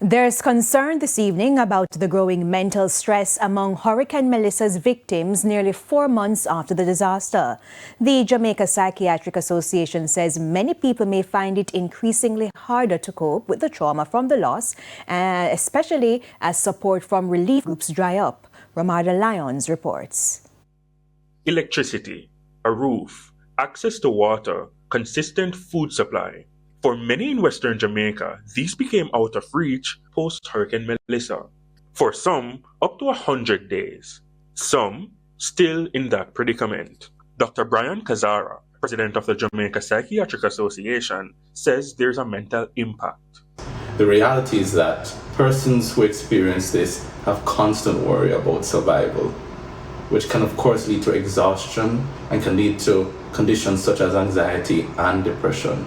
There's concern this evening about the growing mental stress among Hurricane Melissa's victims nearly 4 months after the disaster. The Jamaica Psychiatric Association says many people may find it increasingly harder to cope with the trauma from the loss, especially as support from relief groups dry up. Ramarda Lyons reports. Electricity, a roof, access to water, consistent food supply. For many in Western Jamaica, these became out of reach post-Hurricane Melissa. For some, up to 100 days. Some, still in that predicament. Dr. Brian Kazara, president of the Jamaica Psychiatric Association, says there's a mental impact. The reality is that persons who experience this have constant worry about survival, which can of course lead to exhaustion and can lead to conditions such as anxiety and depression.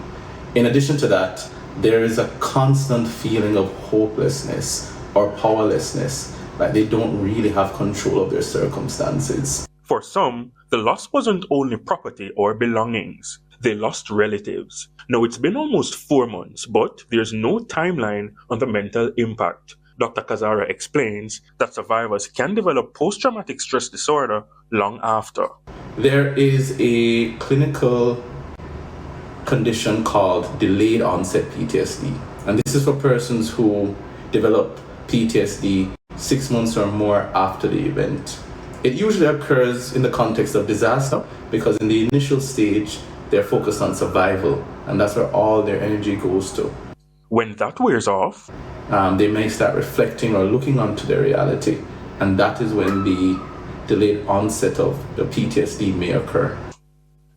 In addition to that, there is a constant feeling of hopelessness or powerlessness, like they don't really have control of their circumstances. For some, the loss wasn't only property or belongings. They lost relatives. Now it's been almost 4 months, but there's no timeline on the mental impact. Dr. Kazara explains that survivors can develop post-traumatic stress disorder long after. There is a clinical condition called delayed onset PTSD. And this is for persons who develop PTSD 6 months or more after the event. It usually occurs in the context of disaster because in the initial stage, they're focused on survival, and that's where all their energy goes to. When that wears off, they may start reflecting or looking onto their reality, and that is when the delayed onset of the PTSD may occur.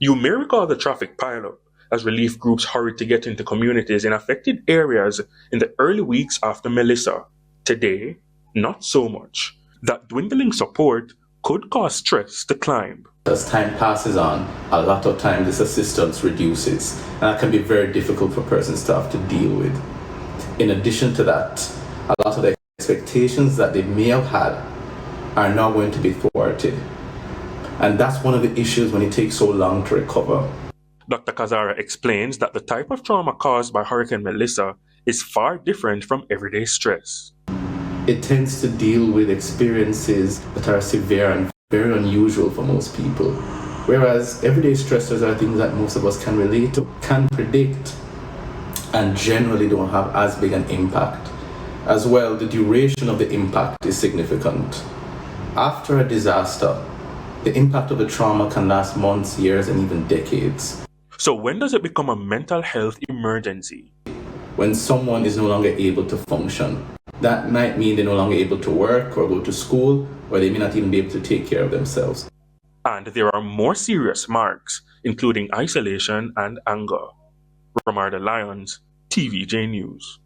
You may recall the traffic pileup as relief groups hurried to get into communities in affected areas in the early weeks after Melissa. Today, not so much. That dwindling support could cause stress to climb. As time passes on, a lot of times this assistance reduces, and that can be very difficult for persons to have to deal with. In addition to that, a lot of the expectations that they may have had are now going to be thwarted. And that's one of the issues when it takes so long to recover. Dr. Kazara explains that the type of trauma caused by Hurricane Melissa is far different from everyday stress. It tends to deal with experiences that are severe and very unusual for most people, whereas everyday stressors are things that most of us can relate to, can predict, and generally don't have as big an impact. As well, the duration of the impact is significant. After a disaster, the impact of the trauma can last months, years, and even decades. So when does it become a mental health emergency? When someone is no longer able to function. That might mean they're no longer able to work or go to school, or they may not even be able to take care of themselves. And there are more serious marks, including isolation and anger. Ramarda Lyons, TVJ News.